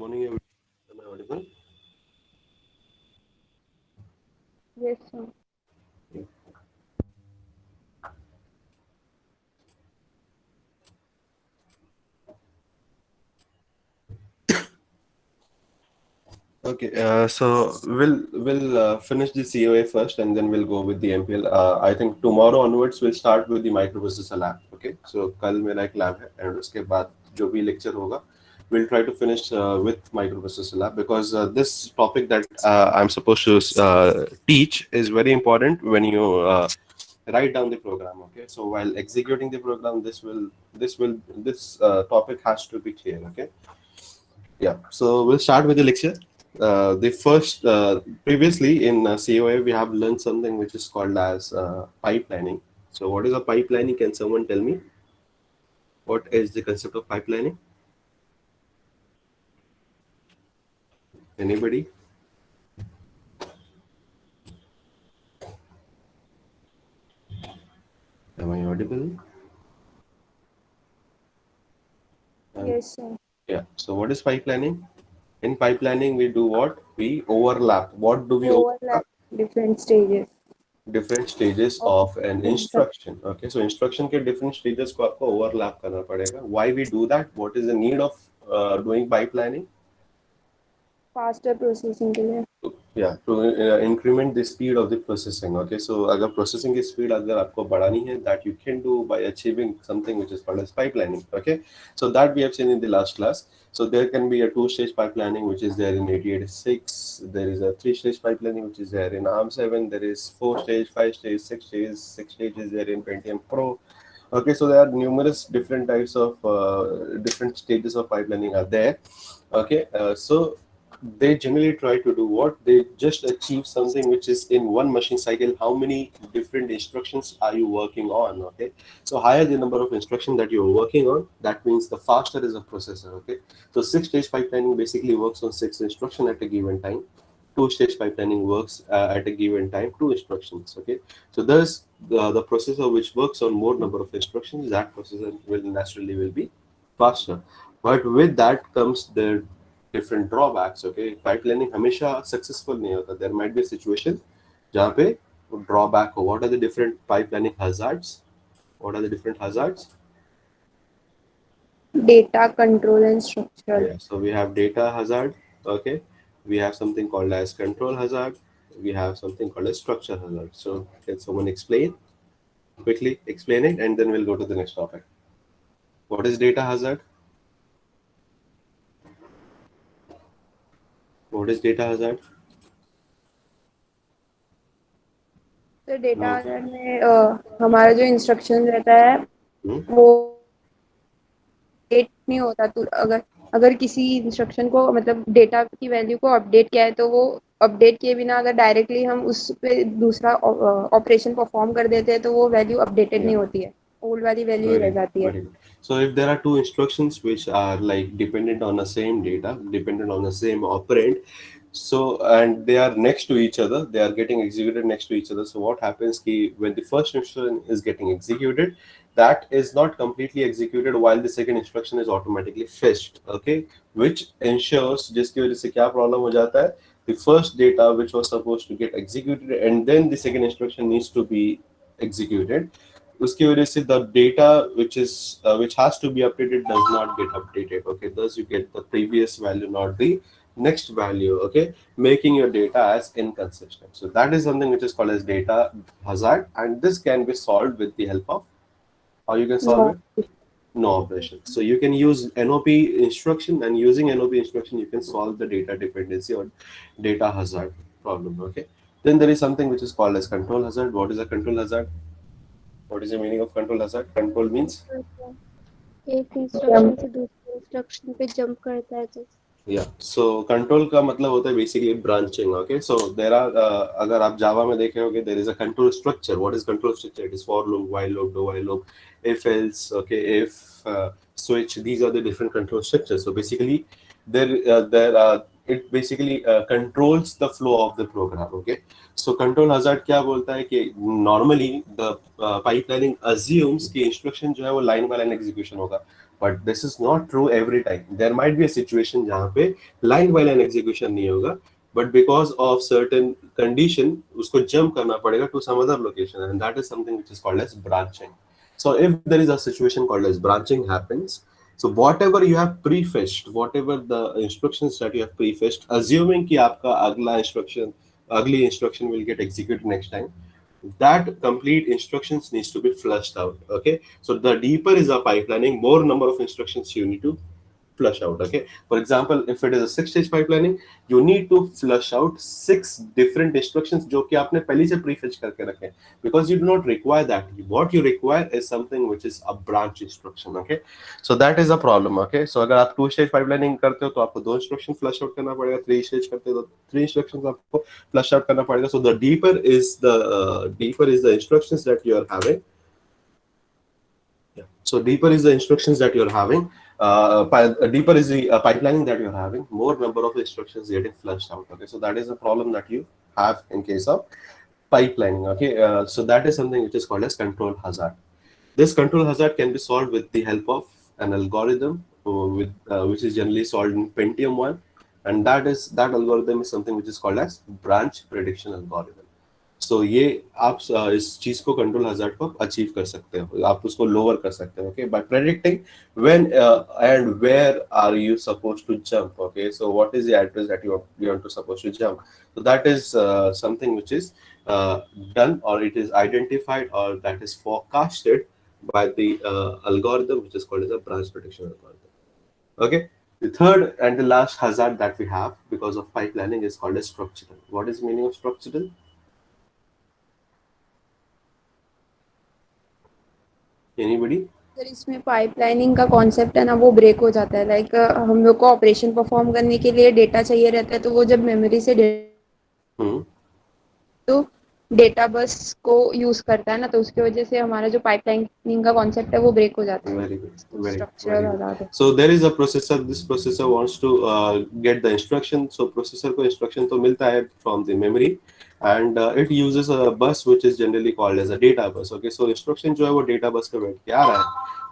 morning, everyone. Am I audible? Yes, sir. Yeah. Okay, so we'll finish the COA first, and then we'll go with the MPL. I think tomorrow onwards we'll start with the microprocessor lab. Okay, so कल मेरा एक lab है, and उसके बाद जो भी lecture होगा, we'll try to finish with microprocessor lab because this topic that I'm supposed to teach is very important when you write down the program. Okay, so while executing the program, this topic has to be clear. Okay. Yeah, so we'll start with the lecture. The first, previously in COA, we have learned something which is called as pipelining. So, what is a pipelining? Can someone tell me what is the concept of pipelining? Anybody? Am I audible? Um, Yes, sir. yeah. So, what is pipelining? In pipelining, we do what? We overlap. What do we Overlap overlap? different stages Different stages of of an instruction. instruction. Okay, so instruction के different stages को आपको overlap करना पड़ेगा. Why we do that? What is the need of doing pipelining? Faster processing के लिए. Yeah, to increment the speed of the processing. Okay, so अगर processing की speed अगर आपको बढ़ानी है, that you can do by achieving something which is called as pipelining. Okay, so that we have seen in the last class. So there can be a two-stage pipelining which is there in 8086. There is a three-stage pipelining which is there in ARM7. There is four-stage, five-stage, six-stage. Six-stage is there in Pentium Pro. Okay, so there are numerous different types of different stages of pipelining are there. Okay, so they generally try to do what? They just achieve something which is in one machine cycle. How many different instructions are you working on? Okay, so higher the number of instructions that you're working on, that means the faster is the processor. Okay, so six-stage pipelining basically works on six instructions at a given time. Two-stage pipelining works at a given time, two instructions. Okay, so there's the processor which works on more number of instructions. That processor will naturally will be faster, but with that comes the different drawbacks. Okay, pipelining हमेशा successful नहीं होता. There might be a situation जहाँ पे drawback हो. What are the different pipelining hazards? What are the different hazards? Data control and structure. Yeah, so we have data hazard. Okay, we have something called as control hazard. We have something called as structure hazard. So can someone explain quickly? Explain it, and then we'll go to the next topic. What is data hazard? What is data hazard? तो data No. में हमारा जो instruction रहता है Hmm? वो update नहीं होता. तो अगर अगर किसी इंस्ट्रक्शन को मतलब डेटा की वैल्यू को अपडेट किया है तो वो अपडेट किए बिना अगर डायरेक्टली हम उस पे दूसरा ऑपरेशन परफॉर्म कर देते हैं तो वो वैल्यू अपडेटेड Yeah. नहीं होती है. ओल्ड वाली वैल्यू ही Very रह good, जाती है. very good. So if there are two instructions which are like dependent on the same data, dependent on the same operand, so and they are next to each other, they are getting executed next to each other. So what happens ki when the first instruction is getting executed, that is not completely executed while the second instruction is automatically fetched. Okay, which ensures जिसकी वजह से क्या problem हो जाता है? The first data which was supposed to get executed and then the second instruction needs to be executed, उसकी वजह से the data which has to be updated does not get updated. Okay, thus you get the previous value, not the next value. Okay, making your data as inconsistent. So that is something which is called as data hazard, and this can be solved with the help of, how you can solve no. it? No operation. So you can use NOP instruction, and using NOP instruction you can solve the data dependency or data hazard problem. Okay, then there is something which is called as control hazard. What is a control hazard? What is the meaning of control hazard? Control means, एक instruction से दूसरे instruction पे jump करता है तो या so control का मतलब होता है basically branching. Okay, so there are, अगर आप जावा में देखे होगे, there is a control structure. What is control structure? It is for loop, while loop, do while loop, if else. Okay, if switch, these are the different control structures. So basically there are it basically controls the flow of the program. Okay, so control hazard क्या बोलता है कि normally the pipelining assumes कि instruction जो है वो line by line execution होगा, but this is not true every time. There might be a situation जहाँ पे line by line execution नहीं होगा, but because of certain condition उसको jump करना पड़ेगा to some other location, and that is something which is called as branching. So if there is a situation called as branching happens, so whatever you have prefetched, whatever the instructions that you have prefetched, assuming कि आपका अगली instruction will get executed next time, that complete instructions needs to be flushed out. Okay, so the deeper is the pipelining, more number of instructions you need to flush out. Okay, for example, if it is a 6-stage pipelining, you need to flush out 6 different instructions जो कि आपने पहले से prefetch करके रखे हैं, because you do not require that. What you require is something which is a branch instruction. Okay, so that is a problem. Okay, so अगर आप 2-stage pipelining करते हो तो आपको 2 instruction flush out करना पड़ेगा, 3-stage करते हो तो 3 instructions आपको flush out करना पड़ेगा. So the deeper is the instructions that you are having. Yeah. So deeper is the instructions that you are having. Deeper is the pipelining that you're having, more number of instructions getting flushed out. Okay, so that is a problem that you have in case of pipelining. Okay, so that is something which is called as control hazard. This control hazard can be solved with the help of an algorithm which is generally solved in Pentium 1, and that algorithm is something which is called as branch prediction algorithm. So ये आप इस चीज को control hazard को achieve कर सकते हो, आप उसको लोअर कर सकते हो. Okay, by predicting when and where are you supposed to jump. Okay, so what is the address that you want to supposed to jump. So that is something which is done, or it is identified, or that is forecasted by the algorithm which is called as a branch prediction algorithm. Okay, the third and the last hazard that we have because of pipelining is called as structural. What is the meaning of structural? Anybody? Sir इसमें pipelining का concept है ना वो break हो जाता है. Like हम लोग को ऑपरेशन परफॉर्म करने के लिए डेटा चाहिए रहता है, तो वो जब मेमोरी से तो डेटा बस को यूज करता है ना, तो उसकी वजह से हमारा जो पाइपलाइनिंग का कॉन्सेप्ट है वो ब्रेक हो जाता है. Very good. Very structural good. आधार है. So there is a processor. This processor wants to get the instruction. So processor को instruction तो मिलता है from the memory, and it uses a bus which is generally called as a data bus. Okay, so instruction जो है वो data bus पे बैठ के आ रहा है.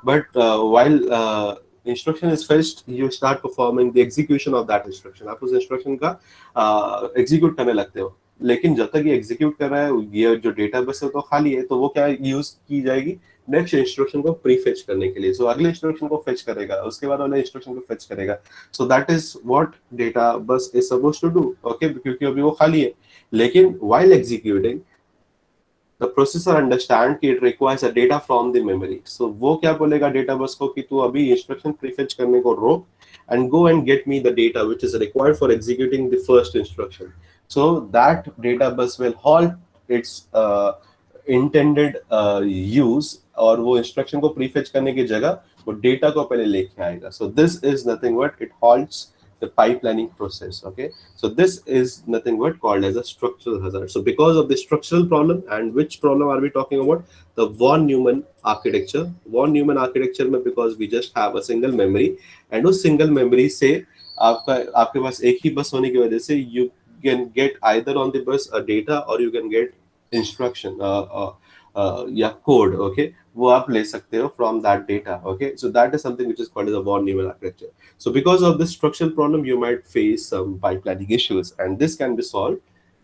But while instruction is fetched, you start performing the execution of that instruction. आप उस instruction का execute करने लगते हो. लेकिन जब तक ये एग्जीक्यूट कर रहा है, ये जो डेटा बस है तो खाली है, तो वो क्या यूज की जाएगी नेक्स्ट इंस्ट्रक्शन को प्रीफेच करने के लिए. सो अगले इंस्ट्रक्शन को फेच करेगा, उसके बाद वाले इंस्ट्रक्शन को फेच करेगा. So that is what data bus is supposed to do. Okay, क्योंकि अभी वो खाली है, लेकिन while executing the processor understand कि it requires a data from the memory. So वो क्या बोलेगा डेटा बस को कि तू अभी इंस्ट्रक्शन प्रीफेच करने को रोक and go and get me the data which is required for executing the first instruction. So that data bus will halt its intended use, और वो इंस्ट्रक्शन को प्रीफेच करने की जगह वो डेटा को पहले लेके आएगा. So this is nothing but it halts the pipelining process. Okay, so this is nothing but called as a structural hazard. So because of the structural problem, and which problem are we talking about? The von Neumann architecture. Von Neumann architecture में because we just have a single memory, and उस single memory से आपके पास एक ही बस होने की वजह से you can get either on the bus a data, or you can get instruction या code. Okay, वो आप ले सकते हो from that data. Okay, so that is something which is called as a von Neumann architecture. So because of this structural problem, you might face some pipelining issues, and this can be solved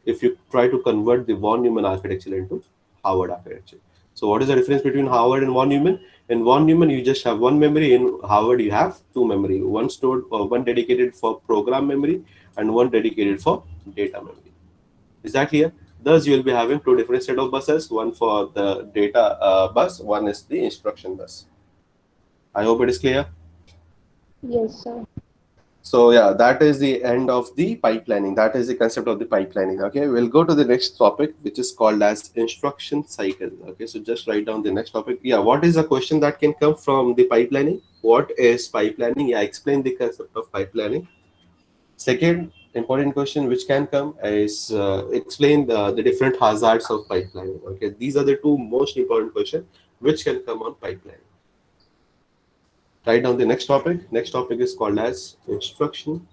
if you try to convert the von Neumann architecture into Howard architecture. So what is the difference between Howard and von Neumann? In von Neumann, you just have one memory. In Howard, you have two memory, one stored, one dedicated for program memory, and one dedicated for data memory. Is that clear? Thus, you will be having two different set of buses, one for the data bus, one is the instruction bus. I hope it is clear. Yes, sir. So yeah, that is the end of the pipelining. That is the concept of the pipelining. Okay, we'll go to the next topic, which is called as instruction cycle. Okay, so just write down the next topic. Yeah, what is a question that can come from the pipelining? What is pipelining? Yeah, explain the concept of pipelining. Second important question which can come is explain the different hazards of pipelining. Okay, these are the two most important questions which can come on pipelining. Write down the next topic. Next topic is called as instruction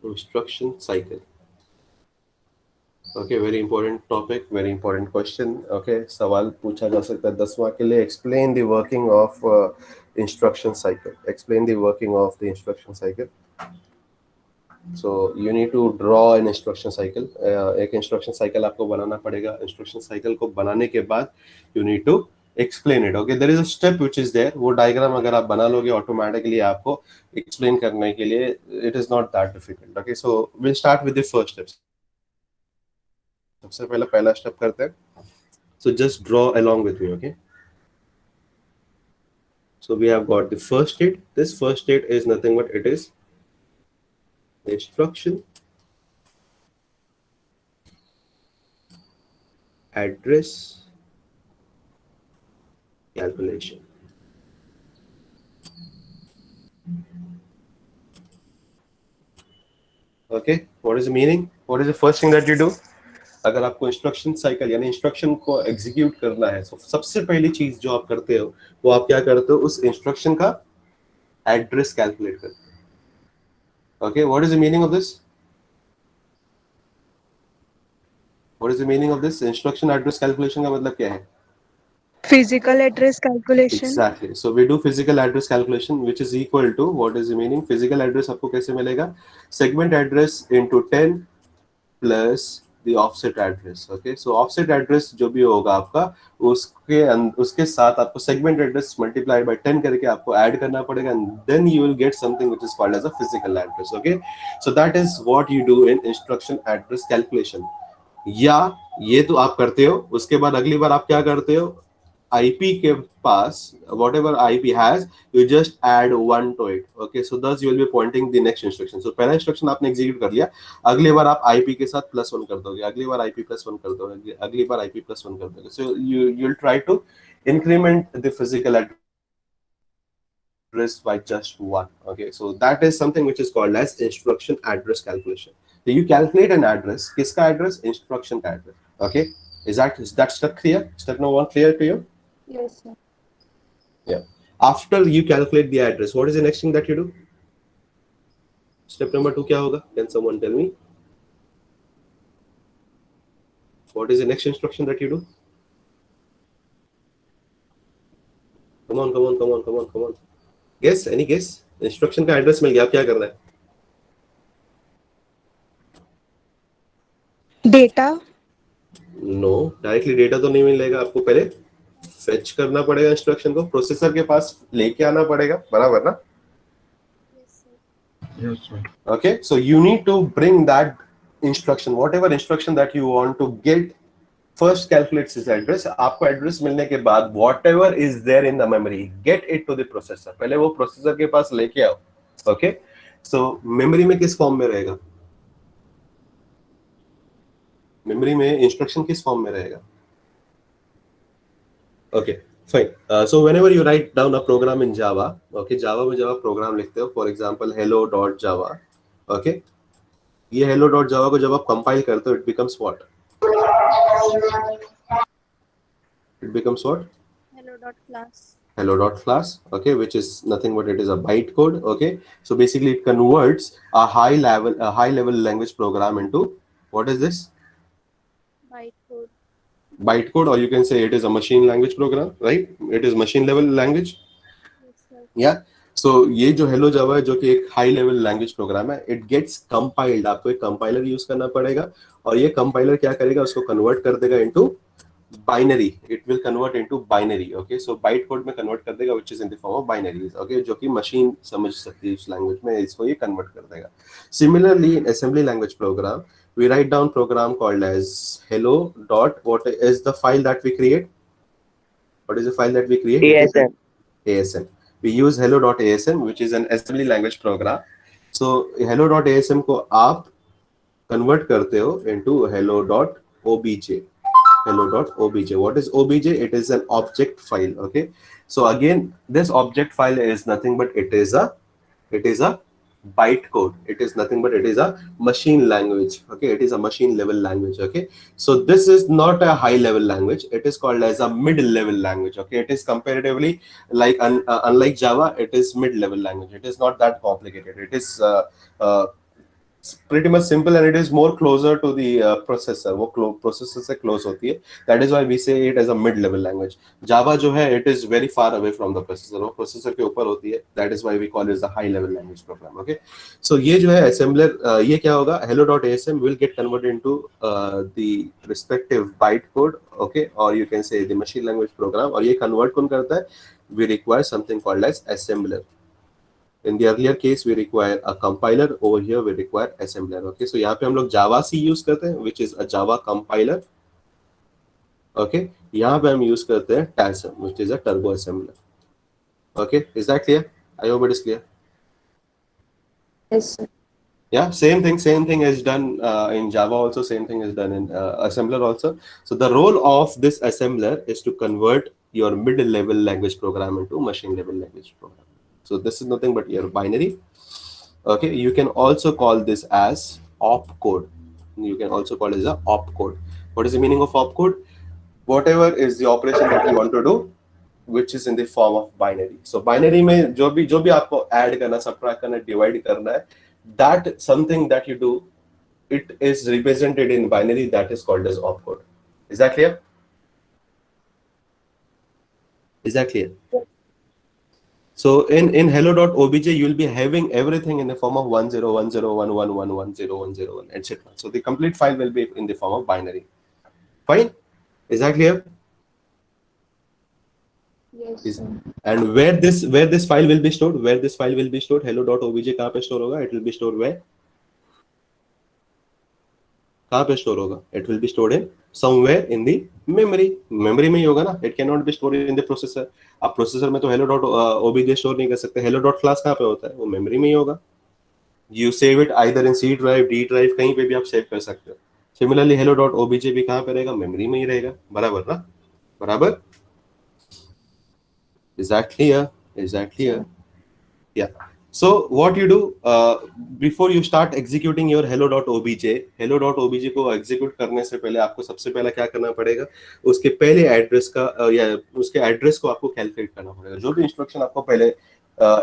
Instruction cycle. Okay, very important topic, very important question. Okay, सवाल पूछा जा सकता है 10 mark के लिए. Explain the working of instruction cycle. Explain the working of the instruction cycle. So you need to draw an instruction cycle. एक instruction cycle आपको बनाना पड़ेगा. Instruction cycle को बनाने के बाद you need to explain it. Okay, there is a step which is there. वो diagram अगर आप बना लोगे automatically आपको explain करने के लिए it is not that difficult. Okay, so we'll start with the first steps. सबसे पहले पहला स्टेप करते हैं. So just draw along with me, okay? So we have got the first state. This first state is nothing but it is instruction, address, calculation. Okay, what is the meaning? What is the first thing that you do? अगर आपको instruction cycle यानी instruction को execute करना है तो सबसे पहली चीज जो आप करते हो वो आप क्या करते हो, उस इंस्ट्रक्शन का एड्रेस कैलकुलेट करते हो. Okay, what is the meaning of this? What is the meaning of this? Instruction address calculation का मतलब क्या है? Physical address calculation. Exactly. So we do physical address calculation, which is equal to, what is the meaning? Physical address आपको कैसे मिलेगा? Segment address into 10 plus the offset address. Okay, so offset address जो भी होगा आपका उसके साथ आपको segment address multiplied by 10 करके आपको add करना पड़ेगा, and then you will get something which is called as a physical address. Okay, so that is what you do in instruction address calculation. या ये तो आप करते हो, उसके बाद अगली बार आप क्या करते हो, IP के पास whatever IP has, you just add 1 to it. Okay, so thus you will be pointing the next instruction. So पहला instruction आपने execute कर लिया, अगली बार आप IP के साथ +1 कर दोगे, अगली बार IP +1 कर दोगे, अगली बार IP +1 कर दोगे. So you'll try to increment the physical address by just 1. Okay, so that is something which is called as instruction address calculation. So you calculate an address. किसका address? Instruction का address. Okay, is that step clear? Step number 1 clear to you? Yes, sir. Yeah. After you calculate the address, what is the next thing that you do? Step number 2 क्या होगा? Can someone tell me? What is the next instruction that you do? Come on. Guess, any guess? Instruction का address मिल गया, अब क्या करना है? Data. No, directly data तो नहीं मिलेगा आपको, पहले फेच करना पड़ेगा इंस्ट्रक्शन को, प्रोसेसर के पास लेके आना पड़ेगा, बराबर ना? Yes, sir. Okay, so you need to bring that instruction, whatever instruction that you want to get, first calculates this address. आपको एड्रेस मिलने के बाद whatever is there in the memory, get it to the processor. पहले वो processor के पास लेके आओ. Okay, so memory में किस फॉर्म में रहेगा? मेमोरी में इंस्ट्रक्शन किस फॉर्म में रहेगा? Okay, fine. So whenever you write down a program in Java, okay, Java में जब आप प्रोग्राम लिखते हो, for example hello.java, okay, ये hello.java को जब आप compile करते हो, it becomes what? It becomes what? Hello.class. Hello.class, okay, which is nothing but it is a bytecode. Okay, so basically it converts a high level language program into, what is this? Bytecode. Bytecode, or you can say it is a machine language program, right? It is machine level language. Yes, sir. Yeah. So ये जो hello java है, जो कि एक high level language program है, it gets compiled. आपको एक compiler use करना पड़ेगा, और ये compiler क्या करेगा, उसको convert कर देगा into binary. It will convert into binary. Okay, so bytecode में convert कर देगा, which is in the form of binaries. Okay, जो कि machine समझ सकती है उस language में, इसको ये convert कर देगा. Similarly, in assembly language program, we write down program called as hello dot, what is the file that we create? What is the file that we create? ASM. ASM. We use hello.asm, which is an assembly language program. So hello.asm को आप convert करते हो into hello.obj. Hello.obj. What is obj? It is an object file. Okay. So again, this object file is nothing but it is a bytecode. It is nothing but it is a machine language. Okay, it is a machine level language. Okay, so this is not a high level language, it is called as a mid level language. Okay, it is comparatively like unlike Java, it is mid level language. It is not that complicated. It is pretty much simple and it is more closer to the processor. वो processor से close होती है. That is why we say it as a mid-level language. Java जो है it is very far away from the processor. वो processor के ऊपर होती है. That is why we call it the high-level language program. Okay. So ये जो है assembler ये क्या होगा? Hello.asm will get converted into the respective bytecode. Okay. Or you can say the machine language program. और ये convert कौन करता है? We require something called as assembler. In the earlier case, we require a compiler. Over here, we require assembler. Okay, so यहाँ पे हम लोग Java C use करते हैं, which is a Java compiler. Okay, यहाँ पे हम use करते हैं TASM, which is a turbo assembler. Okay, is that clear? I hope it is clear. Yes, sir. Yeah, same thing is done in Java also. Same thing is done in assembler also. So the role of this assembler is to convert your mid-level language program into machine-level language program. So this is nothing but your binary. Okay, you can also call this as opcode. You can also call it as a opcode. What is the meaning of opcode? Whatever is the operation that you want to do, which is in the form of binary. So binary में जो भी आपको add करना, subtract करना, divide करना है, that something that you do, it is represented in binary. That is called as opcode. Is that clear? Is that clear? So in hello.obj, you will be having everything in the form of 101011111010 etc. So the complete file will be in the form of binary. Fine? Is that clear? Yes, Is, sir. and where this file will be stored? Where this file will be stored? Hello.obj कहाँ पे store होगा? It will be stored where? कहाँ पे store होगा? It will be stored in somewhere in the memory. Memory में ही होगा ना? It cannot be stored in the processor. आप प्रोसेसर में तो hello.obj स्टोर नहीं कर सकते. hello.class कहाँ पे होता है? वो मेमोरी में ही होगा. You save it either in C drive, D drive, कहीं पे भी आप सेव कर सकते हो. Similarly, hello.obj भी कहाँ पे रहेगा? मेमोरी में ही रहेगा. बराबर ना? बराबर? Is that clear? Is that clear? Yeah. So what you do before you start executing your hello.obj को execute करने से पहले आपको सबसे पहले क्या करना पड़ेगा? उसके पहले एड्रेस का या उसके एड्रेस को आपको कैलकुलेट करना पड़ेगा. जो भी इंस्ट्रक्शन आपको पहले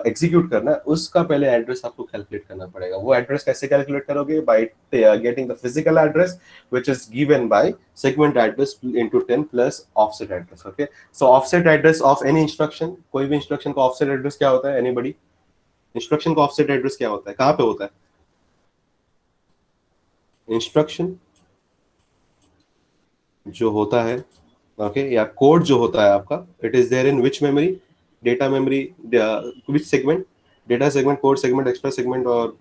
एग्जीक्यूट करना है उसका पहले एड्रेस आपको कैलकुलेट करना पड़ेगा. वो एड्रेस कैसे कैलकुलेट करोगे? By getting the physical address which is given by segment address into 10 plus offset address. Okay, so offset address of any instruction, कोई भी इंस्ट्रक्शन का ऑफसेट एड्रेस क्या होता है? एनीबॉडी? इंस्ट्रक्शन का ऑफसेट एड्रेस क्या होता है? कहां पे होता है इंस्ट्रक्शन जो होता है? ओके, या कोड जो होता है आपका, it is there in which memory? Data memory, which segment? Data segment, code segment, extra segment और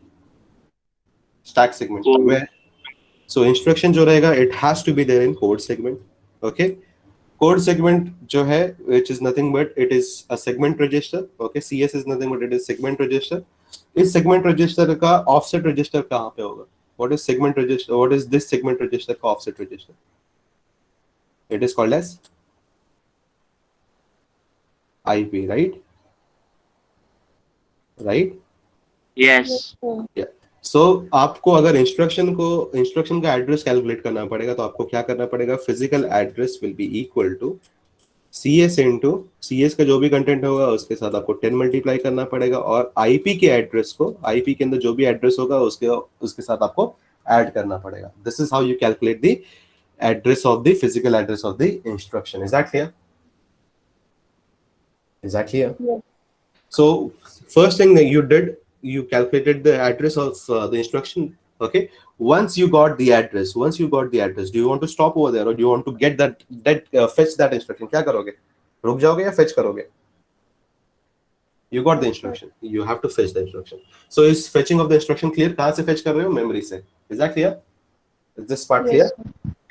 stack segment? Where? So instruction जो रहेगा it has to be there in code segment. Okay, code segment जो है which is nothing but it is a segment register. Okay, CS is nothing but it is segment register. इस segment register का offset register कहाँ पे होगा? What is segment register? What is this segment register का offset register? It is called as IP, right? Right? Yes. Yeah. So आपको अगर instruction का address calculate करना पड़ेगा तो आपको क्या करना पड़ेगा? Physical address will be equal to CS into CS का जो भी कंटेंट होगा उसके साथ आपको 10 मल्टीप्लाई करना पड़ेगा और IP के एड्रेस को, IP के अंदर जो भी एड्रेस होगा उसके साथ आपको ऐड करना पड़ेगा. This is how you calculate the address of the physical address of the instruction. Is that clear? Is that clear? Yes. So first thing that you did, you calculated the address of the instruction. Okay, once you got the address, do you want to stop over there or do you want to get that fetch that instruction? क्या करोगे? रुक जाओगे या fetch करोगे? You got the instruction, you have to fetch the instruction. So is fetching of the instruction clear? कहाँ से fetch कर रहे हो? Memory से. Is that clear? Is this part clear? Yes.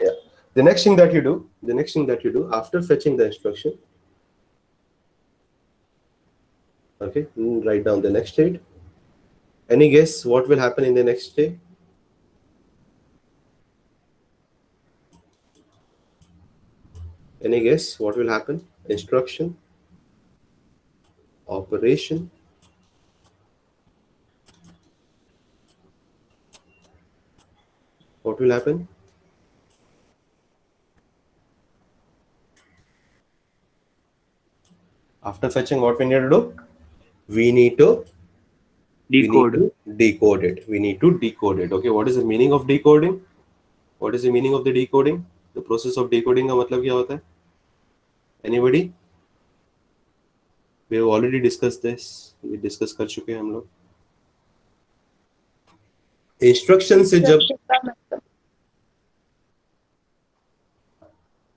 Yeah. The next thing that you do after fetching the instruction, okay, write down the next state. Any guess what will happen in the next state? Any guess what will happen? Instruction, operation, what will happen? After fetching, what we need to do? We need to Decode. We need to decode it. We need to decode it. Okay, what is the meaning of decoding? What is the meaning of the decoding? The process of decoding का मतलब क्या होता है? Anybody? We have already discussed this. We discuss कर चुके हैं हम लोग. Instruction से जब Instruction का मतलब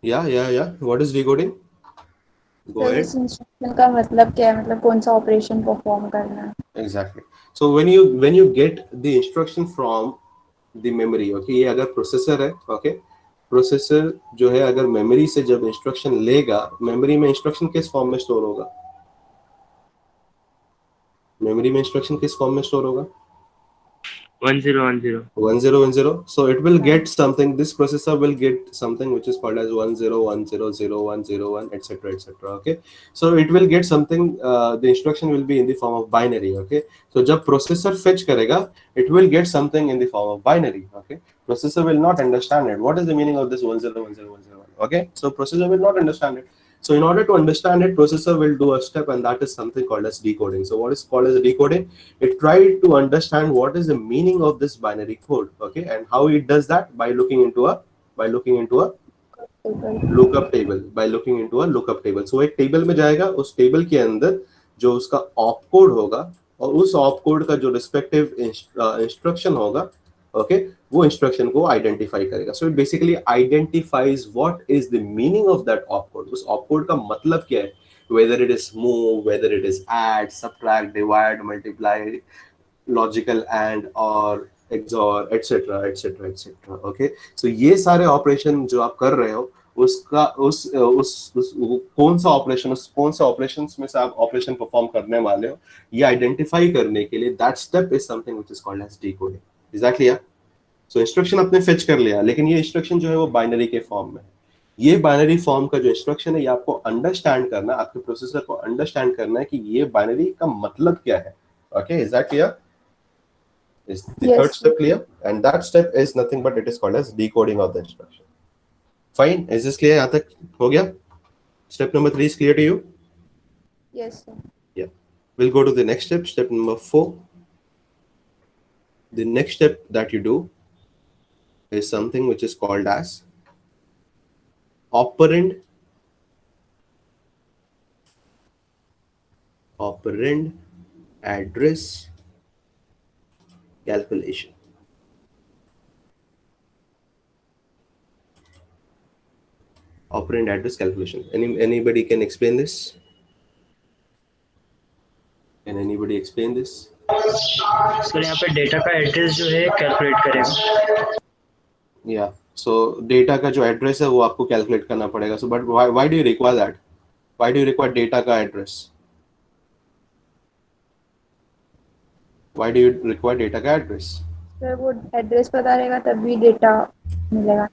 yeah. What is decoding? Go sir ahead. इस इंस्ट्रक्शन का मतलब क्या है, मतलब कौन सा ऑपरेशन परफॉर्म करना है? Exactly. So when you get the instruction from the memory, okay, ये अगर प्रोसेसर है, okay, प्रोसेसर जो है अगर मेमोरी से जब इंस्ट्रक्शन लेगा, मेमोरी में इंस्ट्रक्शन किस फॉर्म में स्टोर होगा? मेमोरी में इंस्ट्रक्शन किस फॉर्म में स्टोर होगा? 1010. 1010. So it will get something. This processor will get something which is called as 10100101, etc., etc. Okay. So it will get something. The instruction will be in the form of binary. Okay. So जब processor fetch करेगा, it will get something in the form of binary. Okay. Processor will not understand it. What is the meaning of this 10100101? Okay. So processor will not understand it. So in order to understand it, processor will do a step, and that is something called as decoding. So what is called as decoding? It tried to understand what is the meaning of this binary code, okay, and how it does that by looking into a lookup table. By looking into a lookup table. So एक table में जाएगा, उस table के अंदर जो उसका op code होगा और उस ऑप कोड का जो रिस्पेक्टिव इंस्ट्रक्शन होगा, ओके, वो इंस्ट्रक्शन को आइडेंटिफाई करेगा. So it basically identifies what is the meaning of that op code. उस ऑप कोड का मतलब क्या है, whether it is move, whether it is add, subtract, divide, multiply, logical and or XOR, etc., etc., etc. Okay, so ये सारे operation जो आप कर रहे हो, उसका उस कौन सा ऑपरेशन, उस कौन सा ऑपरेशंस में से आप ऑपरेशन परफॉर्म करने वाले हो, ये आइडेंटिफाई करने के लिए that step is something which is called as decoding. Is that clear? So instruction आपने फेच कर लिया, लेकिन ये इंस्ट्रक्शन जो है वो बाइनरी के फॉर्म में है. ये बाइनरी फॉर्म का जो इंस्ट्रक्शन है, ये आपको अंडरस्टैंड करना, आपके प्रोसेसर को अंडरस्टैंड करना है कि ये बाइनरी का मतलब क्या है. Okay, is that clear? Is the Yes, third step clear? And that step is nothing but it is called as decoding of the instruction. Fine, is this clear? यहाँ तक हो गया? Step number 3 is clear to you? Yes, sir. Yeah. We'll go to the next step, step number 4. The next step that you do is something which is called as operand address calculation. Operand address calculation. Anybody can explain this? Can anybody explain this? Sir यहाँ पे data का address जो है calculate करेगा. Yeah. So data का जो address है वो आपको कैलकुलेट करना पड़ेगा. So but why do you require that? Why do you require data का address? Why do you require data का एड्रेस? सर वो एड्रेस पता रहेगा तभी डेटा मिलेगा.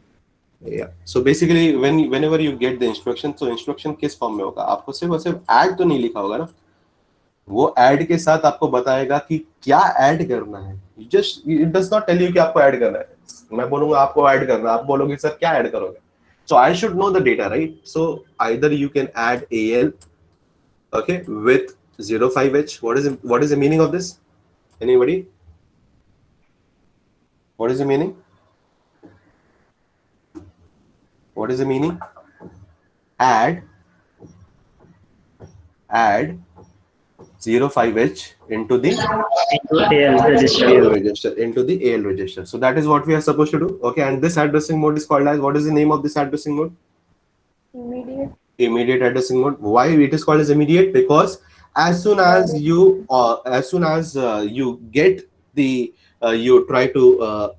Yeah. So basically whenever you get the instruction, so instruction किस form में होगा? आपको सिर्फ ऐड तो नहीं लिखा होगा ना, वो ऐड के साथ आपको बताएगा कि क्या ऐड करना है. It does not tell you कि आपको ऐड करना है. मैं बोलूंगा आपको ऐड करना है, आप बोलोगे सर क्या ऐड करोगे. So I should know the data, right? So either you can add AL, okay, with 05H. What is the meaning of this? Anybody? What is the meaning? What is the meaning? Add 05H into the AL register. AL register, into the AL register. So that is what we are supposed to do. Okay, and this addressing mode is called as, what is the name of this addressing mode? Immediate addressing mode. Why it is called as immediate? Because as soon as you get the you try to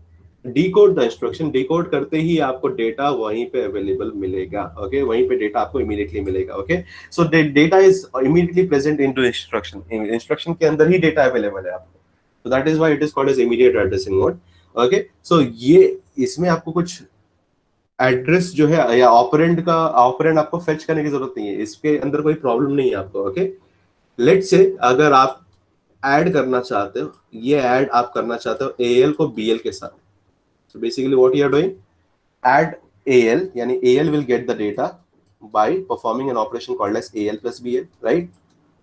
decode the instruction, decode करते ही आपको data वहीं पे available मिलेगा. Okay, वहीं पे data आपको immediately मिलेगा. Okay, so the data is immediately present into instruction. Instruction के अंदर ही डेटा available है आपको. So that is why it is called as immediate addressing mode. Okay, so ये इसमें आपको कुछ एड्रेस जो है या ऑपरेंड आपको फेच करने की जरूरत नहीं है. इसके अंदर कोई प्रॉब्लम नहीं है आपको. ओके, लेट्स से अगर आप ऐड करना चाहते हो, ये ऐड आप करना चाहते हो AL को BL के साथ. So basically what you are doing, add AL, yani AL will get the data by performing an operation called as AL plus BL, right?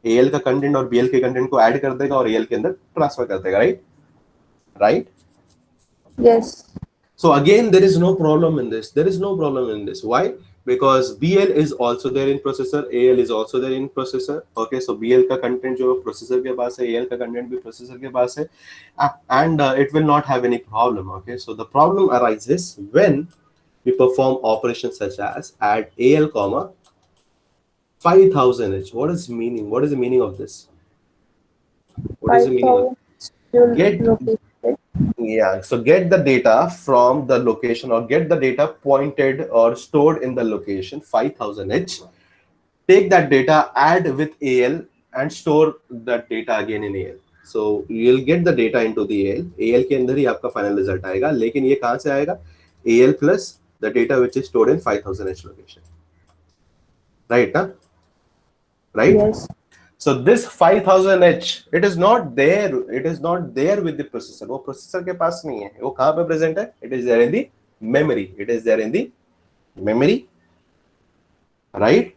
AL का कंटेंट और BL के कंटेंट को ऐड कर देगा और AL के अंदर ट्रांसफर कर देगा, right? Yes. So again, there is no problem in this. There is no problem in this. Why? Because BL is also there in processor, AL is also there in processor. Okay, so BL का content जो processor के पास है, AL का content भी processor के पास है, and it will not have any problem. Okay, so the problem arises when we perform operations such as add AL comma 5000H. What is meaning? What is the meaning of this? What is the meaning of 5,000 get? located. Yeah, so get the data from the location or get the data pointed or stored in the location 5000H. Take that data, add with AL and store that data again in AL. So you'll get the data into the AL. AL के अंदर ही आपका final result आएगा, लेकिन ये कहाँ से आएगा? AL plus the data which is stored in 5000H location. Right? Huh? Right? Yes. So this 5000H, it is not there. It is not there with the processor. वो processor के पास नहीं है. वो कहाँ पे present है? It is there in the memory. It is there in the memory, right?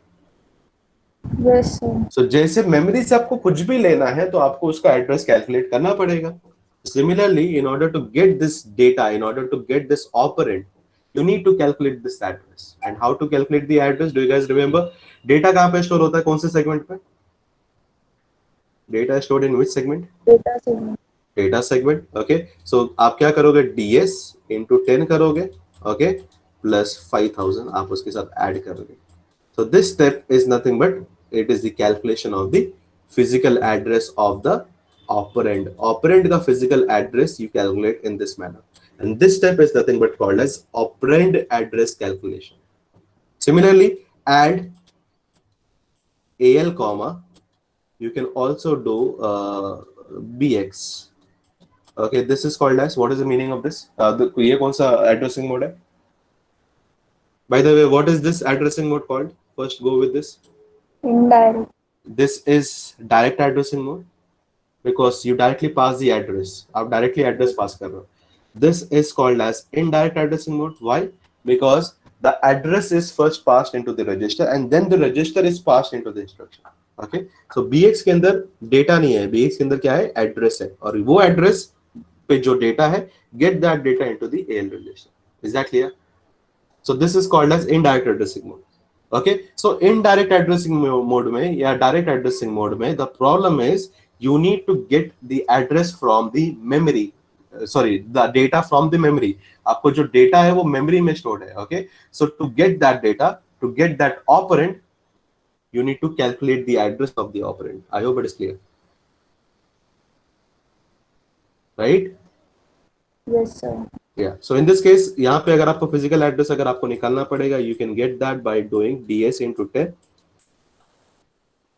Yes, sir. So जैसे memory से आपको कुछ भी लेना है, तो आपको उसका address calculate करना पड़ेगा. Similarly, in order to get this data, in order to get this operand, you need to calculate this address. And how to calculate the address? Do you guys remember? Data कहाँ पे store होता है? कौन से segment पे? Data stored in which segment? Data segment. Data segment. Okay, so आप क्या करोगे? DS into 10 करोगे, okay, plus 5000 आप उसके साथ add करोगे. So this step is nothing but it is the calculation of the physical address of the operand. Operand का physical address you calculate in this manner, and this step is nothing but called as operand address calculation. Similarly, add AL comma, you can also do BX. Okay, this is called as, what is the meaning of this? ये कौन सा addressing mode है? By the way, what is this addressing mode called? First go with this. Indirect. This is direct addressing mode because you directly pass the address. आप directly address pass कर रहे हो. This is called as indirect addressing mode. Why? Because the address is first passed into the register and then the register is passed into the instruction. Okay, so BX के अंदर data नहीं है, BX के अंदर क्या है? Address है, और वो एड्रेस पे जो डेटा है, get that data into the AL register. Is that clear? So this is called as indirect addressing mode. Okay, so indirect addressing mode में या direct addressing mode में the problem is you need to get the address from the memory. Sorry, the data from the memory. आपको जो data है वो memory में stored है. Okay, so to get that data, to get that operand, you need to calculate the address of the operand. I hope it is clear. Right? Yes, sir. Yeah. So in this case, यहाँ पे अगर आपको physical address अगर आपको निकालना पड़ेगा, you can get that by doing DS into 10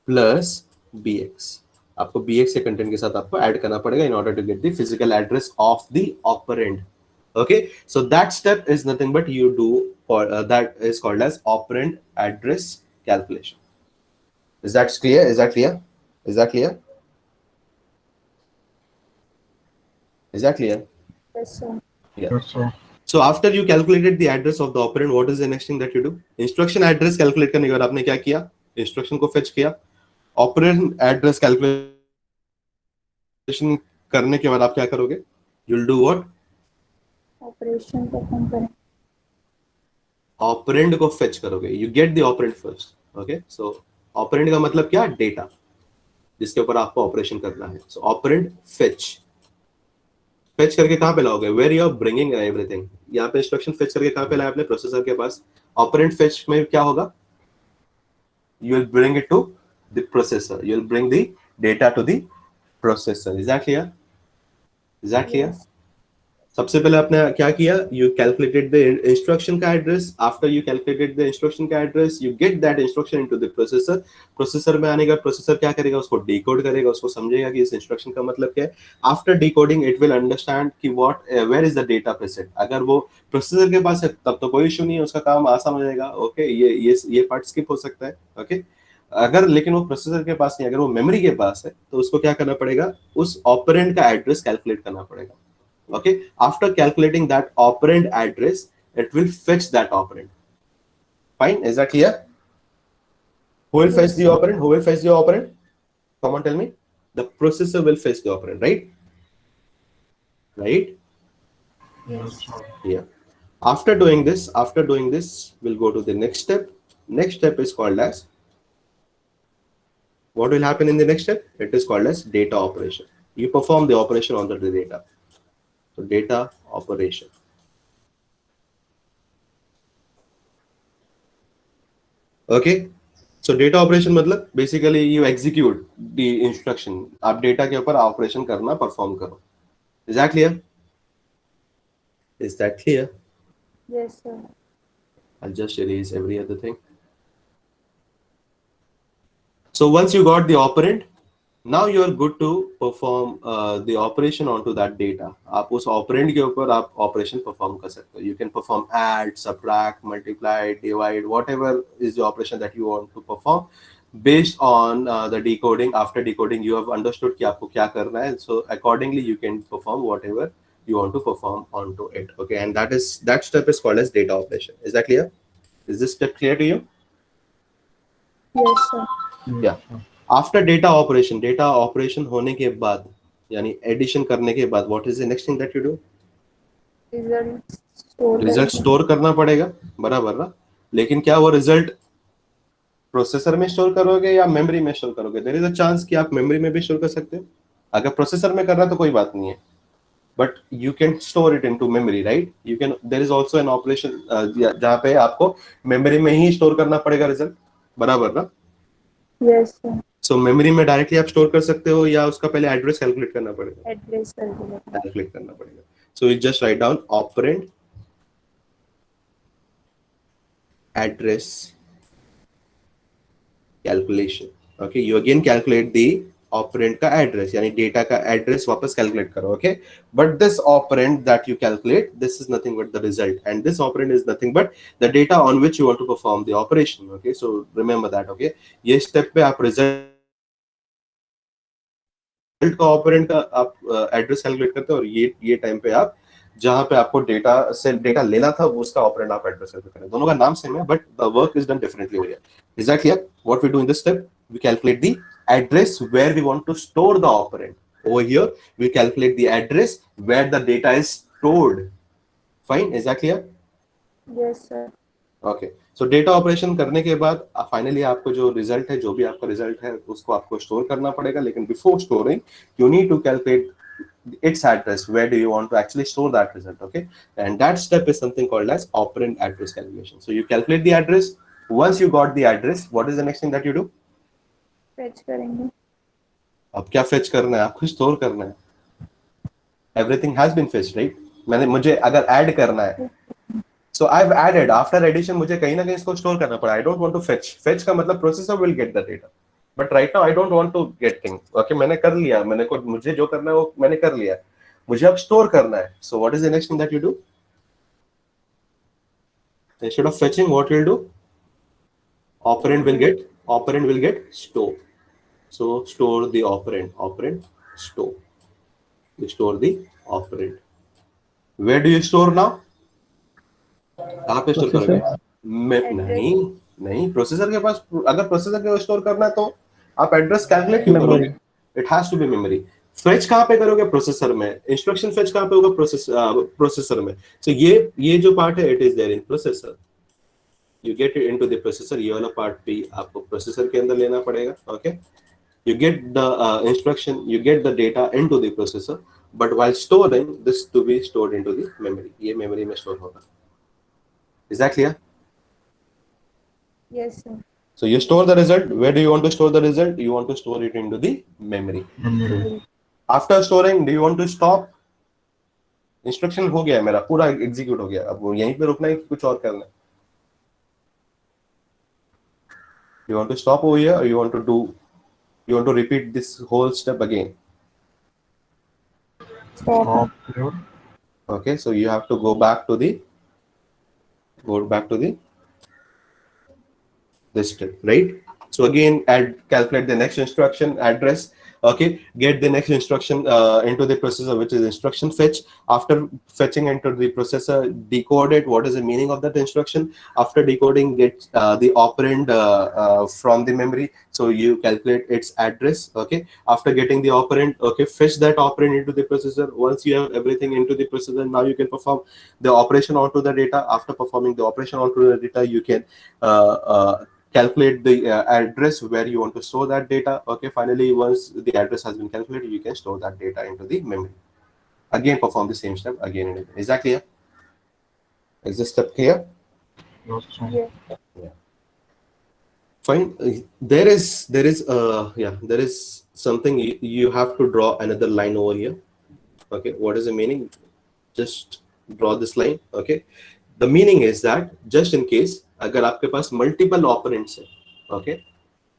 plus BX. आपको BX के content के साथ आपको add करना पड़ेगा in order to get the physical address of the operand. Okay. So that step is nothing but you do, or that is called as operand address calculation. Is that clear? Is that clear? Is that clear? Is that clear? Yes, sir. Yeah. Yes, sir. So after you calculated the address of the operand, what is the next thing that you do? Instruction address calculate करने के बाद आपने क्या किया? Instruction को fetch किया. Operand address calculation करने के बाद आप क्या करोगे? You'll do what? Operation perform करें. Operand को fetch करोगे. You get the operand first. Okay. So operand का मतलब क्या? Data. जिसके ऊपर आपको ऑपरेशन करना है. So operand fetch. फेच करके कहाँ पे लाओगे? Where you are bringing everything. यहाँ पे इंस्ट्रक्शन फेच करके कहाँ पे लाया आपने? प्रोसेसर के पास. ऑपरेंड फेच में क्या होगा? You will bring it to the processor. You will bring the data to the processor. Is that clear? Is that clear? सबसे पहले आपने क्या किया? यू कैलकुलेटेड द इंस्ट्रक्शन का address. After you calculated the instruction का address, you get that instruction into the processor. Processor में आने का प्रोसेसर क्या करेगा? उसको डिकोड करेगा, उसको समझेगा कि इस इंस्ट्रक्शन का मतलब क्या है. After decoding it will understand कि what where is the data present. अगर वो प्रोसेसर के पास है तब तो कोई इशू नहीं है, उसका काम आसान हो जाएगा. ओके, ये पार्ट स्किप हो सकता है. ओके, अगर लेकिन वो प्रोसेसर के पास नहीं, अगर वो मेमोरी के पास है, तो उसको क्या करना पड़ेगा? उस ऑपरेंड का एड्रेस कैलकुलेट करना पड़ेगा. Okay, after calculating that operand address, it will fetch that operand. Fine, is that clear? Who will fetch the operand? Who will fetch the operand? Come on, tell me. The processor will fetch the operand, right? Right? Yes. Yeah. After doing this, we'll go to the next step. Next step is called as, what will happen in the next step? It is called as data operation. You perform the operation on the data. So data operation. Okay. So data operation मतलब basically you execute the instruction. आप data के ऊपर operation करना perform करो. Is that clear? Is that clear? Yes, sir. I'll just erase every other thing. So once you got the operand, now you are good to perform the operation onto that data. आप उस operand के ऊपर आप operation perform कर सकते हो. You can perform add, subtract, multiply, divide, whatever is the operation that you want to perform based on the decoding. After decoding, you have understood कि आपको क्या करना है. So accordingly, you can perform whatever you want to perform onto it. Okay, and that step is called as data operation. Is that clear? Is this step clear to you? Yes, sir. Yeah. After data operation होने के बाद यानी addition करने के बाद what is the next thing that you do? Result store result करेंगे. Store करना पड़ेगा, बराबर ना? लेकिन क्या वो रिजल्ट प्रोसेसर में स्टोर करोगे या मेमोरी में स्टोर करोगे? देयर इज अ चांस कि आप मेमोरी में भी स्टोर कर सकते हो. अगर प्रोसेसर में कर रहा तो कोई बात नहीं है, but you can store it into memory, right? You can, there is also an operation जहां पे आपको मेमोरी में ही स्टोर करना पड़ेगा रिजल्ट, बराबर ना? Yes, sir. सो मेमोरी में डायरेक्टली आप स्टोर कर सकते हो या उसका पहले एड्रेस कैलकुलेट करना पड़ेगा? Address calculate. कैलकुलेट करना पड़ेगा. So you just write down operand address calculation. Okay, you again calculate the operand का एड्रेस यानी डेटा का एड्रेस वापस कैलकुलेट करो. Okay, but this operand that you calculate, this is nothing but the result, and this operand is nothing but the data on which you want to perform the operation. Okay, so remember that. Okay, ये step पे आप result का operand का आप address calculate करते हो और ये टाइम पे आप जहां पे आपको डेटा से डेटा लेना था वो उसका ऑपरेंड आप एड्रेस कैलकुलेट करें. दोनों का नाम सेम है but the work is done differently over here. Is that clear? What we do in this step, we calculate the address where we want to store the operand. Over here we calculate the address where the data is stored. Fine, is that clear? Yes, sir. Okay, so data operation करने के बाद finally आपको जो result है, जो भी आपका result है उसको आपको स्टोर करना पड़ेगा. लेकिन before storing you need to calculate its address. Where do you want to actually store that result? Okay, and that step is something called as operand address calculation. So you calculate the address. Once you got the address, what is the next thing that you do? Fetch करेंगे. अब क्या fetch करना है? आपको store करना है. Everything has been fetched, right? मुझे अगर ऐड करना है, so I have added. After addition मुझे कहीं ना कहीं इसको स्टोर करना पड़ा. I don't want to fetch. Fetch का मतलब processor will get the data, but right now I don't want to get thing. Okay, मैंने कर लिया, मुझे जो करना है वो मैंने कर लिया. मुझे अब स्टोर करना है. So what is the next thing that you do? Instead of fetching, what will do? Operand will get store. So store the operand, store. You store the operand. Where do you store now? कहाँ पे store करोगे? नहीं, processor के पास. अगर processor के store करना है तो आप एड्रेस कैलकुलेट क्यों करोगे? It has to be memory. Fetch कहाँ पे करोगे? प्रोसेसर में. इंस्ट्रक्शन फेच कहाँ पे होगा? प्रोसेसर में. सो ये जो पार्ट है, it is there in processor. You get it into the processor. ये वाला पार्ट भी आपको प्रोसेसर के अंदर लेना पड़ेगा. Okay, you get the instruction, you get the data into the processor, but while storing this to be stored into the memory. ये memory में store होगा. Is that clear? Yes, sir. So you store the result. Where do you want to store the result? You want to store it into the memory. After storing, do you want to stop? Instruction हो गया मेरा, पूरा execute हो गया. अब यहीं पे रुकना है कि कुछ और करना है? You want to stop over here or you want to repeat this whole step again? Stop. Okay, so you have to go back to the this step, right? So again, calculate the next instruction address. Okay, get the next instruction into the processor, which is instruction fetch. After fetching into the processor, decode it. What is the meaning of that instruction? After decoding, get the operand from the memory, so you calculate its address. Okay, after getting the operand, okay, fetch that operand into the processor. Once you have everything into the processor, now you can perform the operation onto the data. After performing the operation onto the data, you can calculate the address where you want to store that data. Okay, finally, once the address has been calculated, you can store that data into the memory. Again, perform the same step again and again. Is that clear? Is this step clear? Yes. Yeah. Fine. There is something you have to draw another line over here. Okay, what is the meaning? Just draw this line. Okay, the meaning is that just in case अगर आपके पास multiple operands है, okay,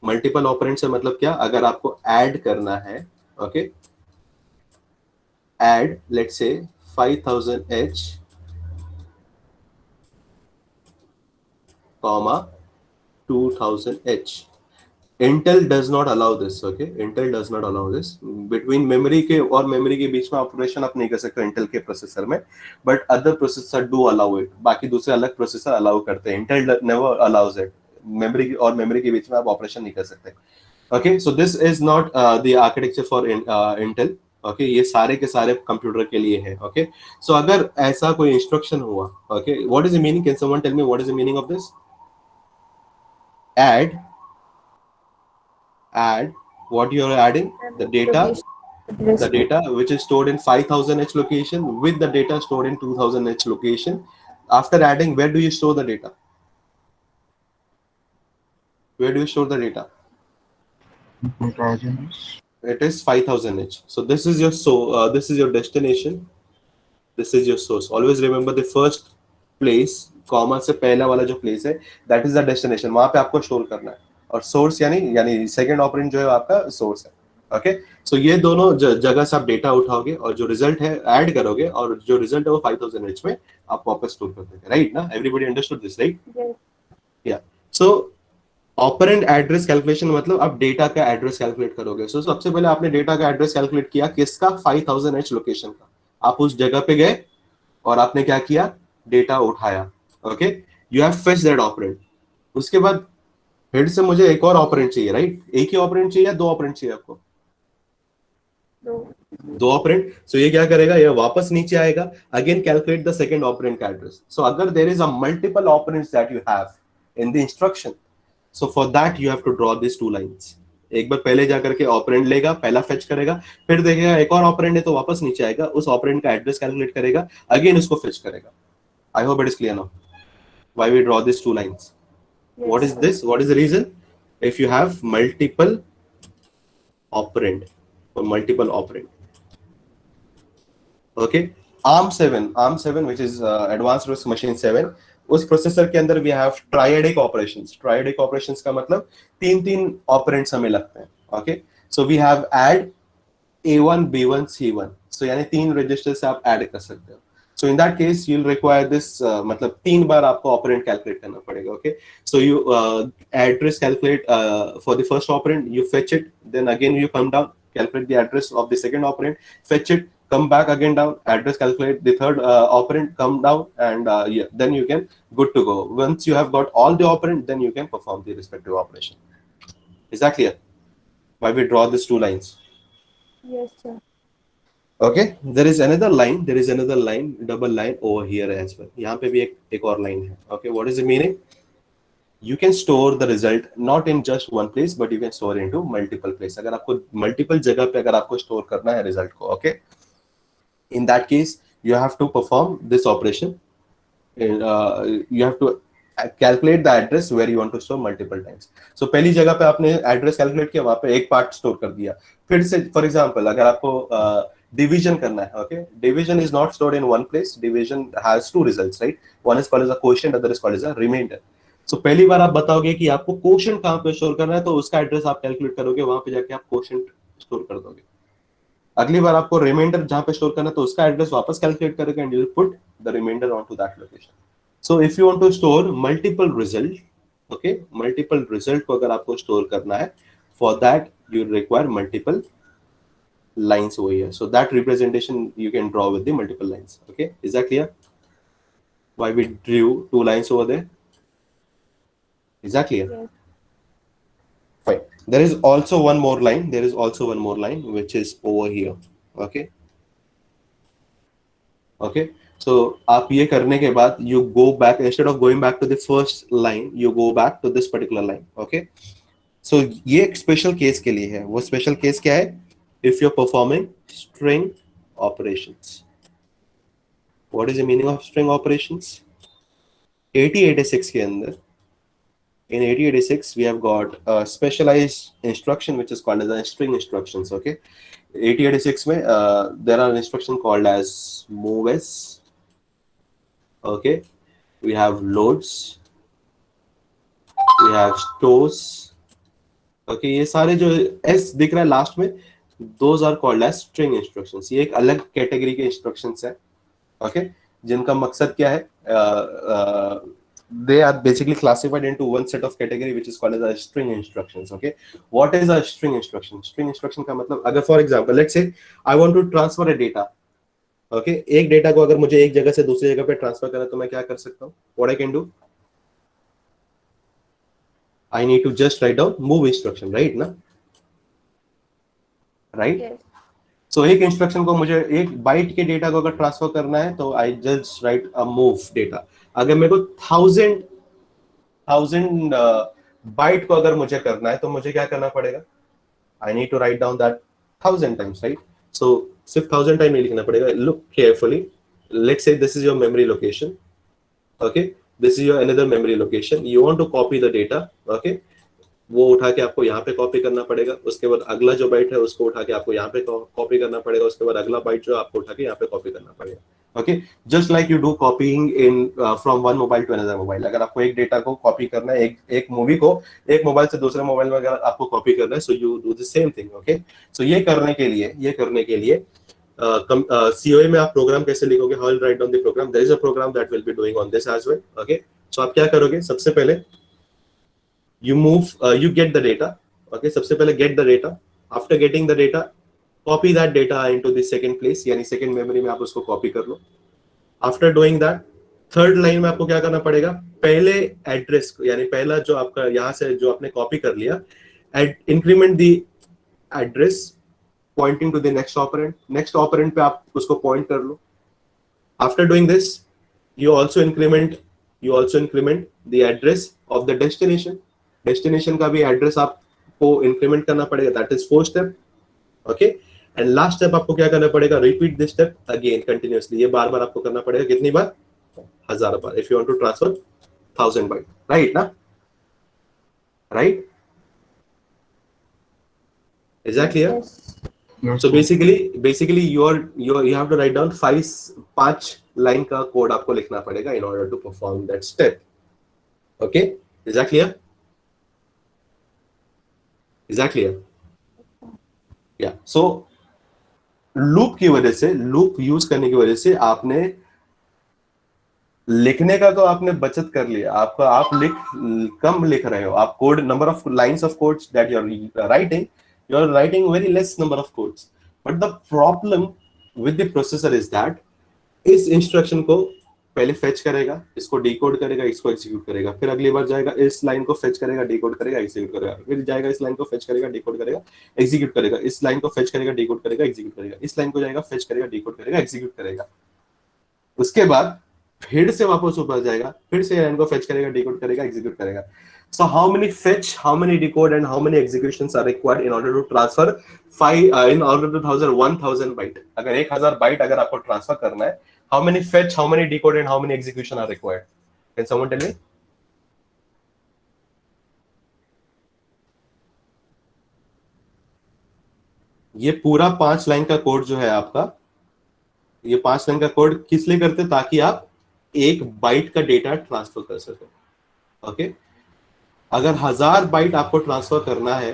multiple operands है मतलब क्या? अगर आपको add करना है, okay, add let's say 5000H comma 2000H. Intel does not allow this. Okay, Intel does not allow this. Between memory के और memory के बीच में ऑपरेशन आप नहीं कर सकते Intel के प्रोसेसर में, but other processor do allow it. बाकी दूसरे अलग प्रोसेसर अलाउ करते हैं. Intel never allows it. Memory और मेमोरी के बीच में आप ऑपरेशन नहीं कर सकते. Okay, so this is not the architecture for Intel. Okay, ये सारे के सारे कंप्यूटर के लिए है. Okay, so अगर ऐसा कोई इंस्ट्रक्शन हुआ, okay, what is the meaning? Can someone tell me what is the meaning of this? Add what you are adding? The data which is stored in 5000H location with the data stored in 2000H location. After adding, where do you store the data? Where do you store the data? It is 5000H. So this is your this is your destination, this is your source. Always remember the first place, comma से पहला वाला जो place है, that is the destination. वहां पे आपको store करना है. और सोर्स यानी सेकंड ऑपरेंड जो है आपका सोर्स है. ओके, सो ये दोनों जगह से आप डेटा उठाओगे और जो रिजल्ट है ऐड करोगे और जो रिजल्ट है वो 5000H में आप वापस स्टोर कर दोगे. राइट ना? Everybody understood this, right? या. सो ऑपरेंड एड्रेस कैलकुलेशन मतलब आप डेटा का एड्रेस कैलकुलेट करोगे. सो सबसे पहले आपने डेटा का एड्रेस कैलकुलेट किया, किसका? 5000H लोकेशन का. आप उस जगह पे गए और आपने क्या किया? डेटा उठाया. Okay, you have fetched that operand. उसके बाद फिर से मुझे एक और ऑपरेंड चाहिए, राइट? एक ही ऑपरेंड चाहिए या दो ऑपरेंड चाहिए आपको? दो ऑपरेंड. सो ये क्या करेगा? ये वापस नीचे आएगा. Again calculate the second operand का एड्रेस. सो अगर there is a multiple operands that you have in the instruction, so for that you have to draw this two lines. एक बार पहले जाकर के ऑपरेंड लेगा, पहला फेच करेगा, फिर देखेगा एक और ऑपरेंड है तो वापस नीचे आएगा, उस ऑपरेंड का एड्रेस कैलकुलेट करेगा, अगेन उसको फेच करेगा. I hope it is clear now why we draw this two lines. What is this? What is the reason? If you have multiple operand or multiple operand. Okay, ARM7 which is Advanced RISC Machine 7, उस processor के अंदर we have triadic operations. Triadic operations का मतलब तीन operands हमें लगते हैं. Okay, so we have add A1 B1 C1. So यानी तीन रजिस्टर से आप ऐड कर सकते हो. So in that case, you'll require this. मतलब 3 बार आपको ऑपरेंड कैलकुलेट करना पड़ेगा. Okay, so you address calculate for the first operand, you fetch it, then again you come down, calculate the address of the second operand, fetch it, come back again down, address calculate the third operand, come down, and yeah, then you can good to go. Once you have got all the operand, then you can perform the respective operation. Is that clear? Why we draw these two lines? Yes, sir. Okay, there is another line, double line over here as well. यहाँ पे भी एक और line है. Okay, what is the meaning? You can store the result not in just one place, but you can store into multiple place. अगर आपको multiple जगह पे अगर आपको store करना है result को, okay, in that case you have to perform this operation. You have to calculate the address where you want to store multiple times. So पहली जगह पे आपने address calculate किया, वहाँ पे एक part store कर दिया. फिर से for example अगर आपको डिवीजन करना है, okay, division is not stored in one place. Division has two results, right? One is called as a quotient, other is called as a remainder. So पहली बार आप बताओगे कि आपको क्वोशिएंट कहां पे स्टोर करना है, तो उसका एड्रेस आप कैलकुलेट करोगे, वहां पे जाके आप क्वोशिएंट स्टोर कर दोगे. अगली बार आपको रिमाइंडर जहां पे स्टोर करना है, तो उसका एड्रेस वापस कैलकुलेट करोगे and you will put the reminder on to that location. So if you want to store multiple result, okay, multiple result को अगर आपको स्टोर करना है, for that you require multiple lines over here. So that representation you can draw with the multiple lines. Okay, is that clear? Why we drew 2 lines over there? Is that clear? Yes. Fine. There is also one more line. There is also one more line which is over here. Okay. Okay. So आप ये करने के बाद you go back, instead of going back to the first line, you go back to this particular line. Okay. So ये एक special case के लिए है. वो स्पेशल केस क्या है? If you're performing string operations. What is the meaning of string operations? 8086 के अंदर, in 8086 we have got a specialized instruction which is called as a string instructions. Okay, 8086 में there are instruction called as moves. Okay, we have loads, we have stores. Okay, ये सारे जो S दिख रहा है last में, those are called as string instructions. ये एक अलग कैटेगरी के instructions है. Okay, जिनका मकसद क्या है? They are basically classified into one set of category which is called as a string instructions. Okay, what is a string instruction? String instruction का मतलब, अगर for example let's say I want to transfer a data. Okay, एक data को अगर मुझे एक जगह से दूसरी जगह पे ट्रांसफर करना है तो मैं क्या कर सकता हूँ? What I can do? I need to just write down move instruction, right? ना, right? Yes. So एक इंस्ट्रक्शन को मुझे एक बाइट के डेटा को अगर ट्रांसफर करना है तो I just right a move data. अगर मेरे को 1000 बाइट को अगर मुझे करना है तो मुझे क्या करना पड़ेगा? I need to write down that 1000 times, right? So सिर्फ 1000 टाइम नहीं लिखना पड़ेगा. Look carefully. Let's say this is your memory location. Okay, this is your another memory location. You want to copy the data. Okay, वो उठा के आपको यहाँ पे कॉपी करना पड़ेगा. उसके बाद अगला जो बाइट है उसको उठा के आपको यहाँ पे कॉपी करना पड़ेगा. उसके बाद अगला बाइट जो आपको उठा के यहाँ पे कॉपी करना पड़ेगा. Okay, just like you do copying in from one mobile to another mobile. अगर आपको एक डेटा को कॉपी करना है, एक मूवी को एक मोबाइल से दूसरे मोबाइल में अगर आपको कॉपी करना है, so you do the same thing. Okay, so ये करने के लिए COA में आप प्रोग्राम कैसे लिखोगे? How will write down the program? There is a program that will be doing on this as well. Okay, so आप क्या करोगे? सबसे पहले you get the data. Okay, सबसे पहले get the data. After getting the data, copy that data into the second place, यानी second memory में आप उसको copy कर लो. After doing that, third line में आपको क्या करना पड़ेगा? पहले address यानी पहला जो आपका यहाँ से जो आपने copy कर लिया, increment the address pointing to the next operand. Next operand पे आप उसको point कर लो. After doing this, you also increment the address of the destination. Destination का भी एड्रेस आपको इंक्रीमेंट करना पड़ेगा. That is 4 step. Okay, and last step आपको क्या करना पड़ेगा? Repeat this step again continuously. ये बार बार आपको करना पड़ेगा. कितनी बार? 1000 बार. If you want to transfer 1000 byte, right ना? Right, is that clear? So basically you have to write down 5 line का कोड आपको लिखना पड़ेगा in order to perform that step. Okay, is that clear? Is that clear? Yeah. So loop की वजह से, loop use करने की वजह से आपने लिखने का तो आपने बचत कर लिया. आपका आप कम लिख रहे हो. आप code number of lines of codes that you are writing very less number of codes. But the problem with the processor is that इस इंस्ट्रक्शन को पहले फेच करेगा, इसको डिकोड करेगा, इसको एग्जीक्यूट करेगा, फिर अगली बार जाएगा इस लाइन को फेच करेगा, डिकोड करेगा, एग्जीक्यूट करेगा, फिर जाएगा इस लाइन को फेच करेगा, डिकोड करेगा, एग्जीक्यूट करेगा, इस लाइन को फेच करेगा, डिकोड करेगा, एग्जीक्यूट करेगा, इस लाइन को जाएगा फेच करेगा, डिकोड करेगा, एग्जीक्यूट करेगा. उसके बाद फिर से वापस ऊपर जाएगा, फिर से लाइन को फेच करेगा, डिकोड करेगा, एग्जीक्यूट करेगा. So how many fetch, how many decode and how many executions are required in order to transfer 1000 byte? अगर 1000 byte अगर आपको ट्रांसफर करना है, how many fetch, how many decode and how many execution are required? Can someone tell me? ये पूरा 5 line का code जो है आपका, ये 5 लाइन का कोड किस लिए करते हैं? ताकि आप 1 बाइट का डेटा ट्रांसफर कर सके. ओके, अगर 1000 बाइट आपको ट्रांसफर करना है,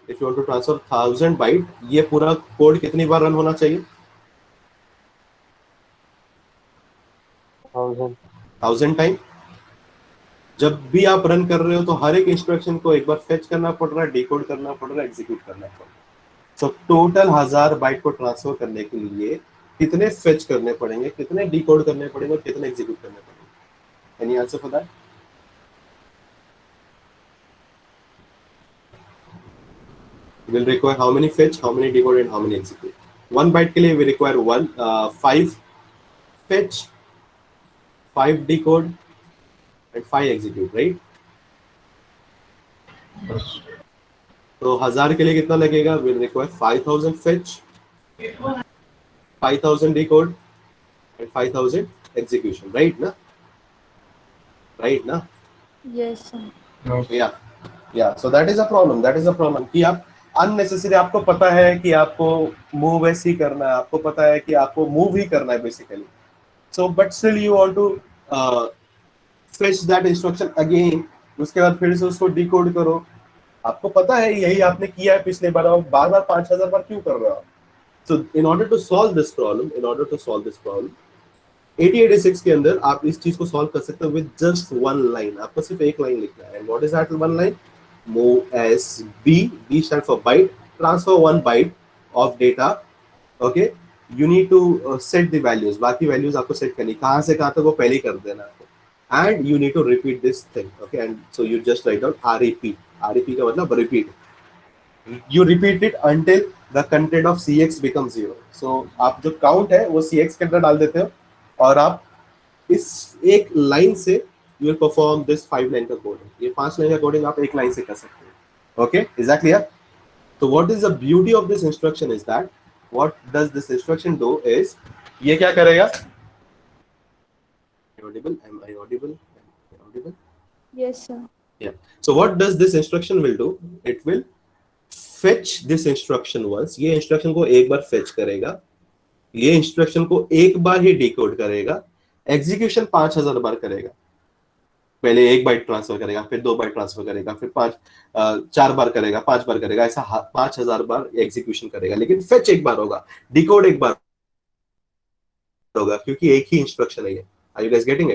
if you want to transfer 1000 byte, ये पूरा कोड कितनी बार रन होना चाहिए? 1000 टाइम. जब भी आप रन कर रहे हो तो हर एक इंस्ट्रक्शन को एक बार फेच करना पड़ रहा है, डिकोड करना पड़ रहा है, एग्जीक्यूट करना पड़ रहा है. सो टोटल 1000 बाइट को ट्रांसफर करने के लिए कितने फेच करने पड़ेंगे, कितने डिकोड करने पड़ेंगे और कितने एग्जीक्यूट करने पड़ेंगे? Any answer for that? Will require how many fetch, how many decode and how many execute? 1 byte के लिए we require 5 fetch, 5 decode and 5 execute, right? तो 1000 के लिए कितना लगेगा? Will require 5000 fetch, 5000 decode and 5000 execution, right ना? Right ना? Yes, sir. Yeah, so that is a problem कि आप unnecessary, आपको पता है कि आपको move ऐसे ही करना है, आपको पता है कि आपको move ही करना है basically, so but still you want to fetch that instruction again, उसके बाद फिर से उसको decode करो, आपको पता है यही आपने किया है पिछले बार, आप बार-बार 5000 बार क्यों कर रहे हो? So in order to solve this problem 8086 के अंदर आप इस चीज को सॉल्व कर सकते हो विद जस्ट वन लाइन, आपको सिर्फ एक लाइन लिखना है, and what is that one line? move as b stand for byte, transfer 1 byte of data, okay, you need to set the values, बाकी values आपको सेट करनी, कहां से कहां तक वो पहले ही कर देना आपको, and you need to repeat this thing, okay, and so you just write down rep का मतलब repeat, you repeat it until the content of cx becomes 0, so आप जो count है वो cx के अंदर डाल देते हो और आप इस एक लाइन से you will perform this 5 line का कोडिंग, ये 5 लाइन का कोडिंग आप एक लाइन से कर सकते हो, okay, is that clear? So what is the beauty of this instruction is that what does this instruction do is, ये क्या करेगा? Audible? Am I audible? Yes, sir. Yeah. So what does this instruction will do? It will fetch this instruction once, ये instruction को एक बार fetch करेगा, ये instruction को एक बार ही decode करेगा, execution 5000 बार करेगा, पहले 1 बाइट ट्रांसफर करेगा, फिर 2 बाइट ट्रांसफर करेगा, फिर 4 बार करेगा, 5 बार करेगा, ऐसा 5000 बार एग्जीक्यूशन करेगा, लेकिन फेच एक बार होगा, डिकोड एक बार होगा, क्योंकि एक ही इंस्ट्रक्शन है ये। Are you guys getting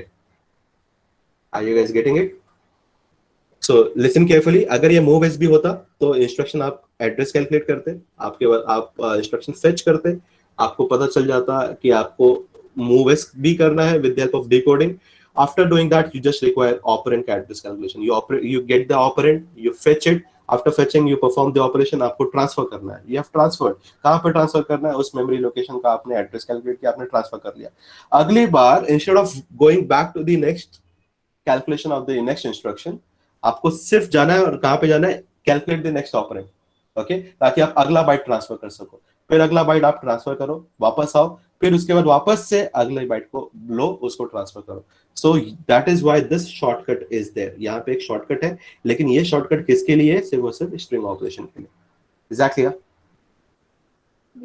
it? So listen carefully, अगर ये मूव एस भी होता तो इंस्ट्रक्शन आप एड्रेस कैलकुलेट करते, आपके बाद आप इंस्ट्रक्शन फेच करते, आपको पता चल जाता कि आपको मूव एस भी करना है with the help of decoding. After doing that, you just require operand address calculation. You get the operand, you fetch it. After fetching, you perform the operation. आपको ट्रांसफर करना है, you have transferred. कहाँ पे transfer करना है? उस memory location का आपने एड्रेस कैलकुलेट किया, आपने ट्रांसफर कर लिया। अगली बार instead of going back to the next calculation of the next instruction, आपको सिर्फ जाना है और कहाँ पे जाना है? Calculate the next operand, okay? ताकि आप अगला बाइट ट्रांसफर कर सको। फिर अगला बाइट आप ट्रांसफर करो, वापस आओ, फिर उसके बाद वापस से अगले बाइट को लो, उसको ट्रांसफर करो। So that is why this shortcut is there. यहाँ पे एक शॉर्टकट है, लेकिन ये शॉर्टकट किसके लिए है? सिर्फ और सिर्फ स्ट्रिंग ऑपरेशन के लिए। Is that clear?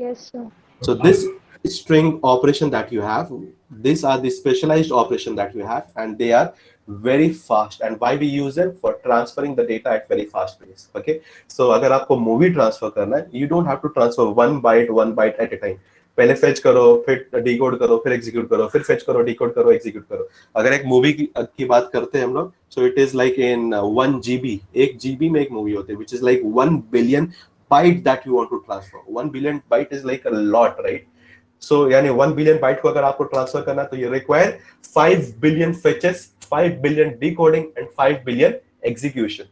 Yes, sir. So this string operation that you have, these are the specialized operation that you have, and they are very fast. And why we use them? For transferring the data at very fast pace. Okay, so अगर आपको movie transfer करना है, you don't have to transfer one byte at a time. पहले fetch करो, फिर decode करो, फिर execute करो, फिर फेच करो, डिकोड करो, एग्जीक्यूट करो। अगर एक मूवी की बात करते हैं हम लोग, so it is like in 1 GB, 1 GB में एक मूवी होती है, which is like 1 billion byte that you want to transfer. 1 billion byte is like a lot, right? So यानी 1 billion byte को अगर आपको ट्रांसफर करना है तो you require 5 billion fetches, 5 billion decoding and 5 billion execution.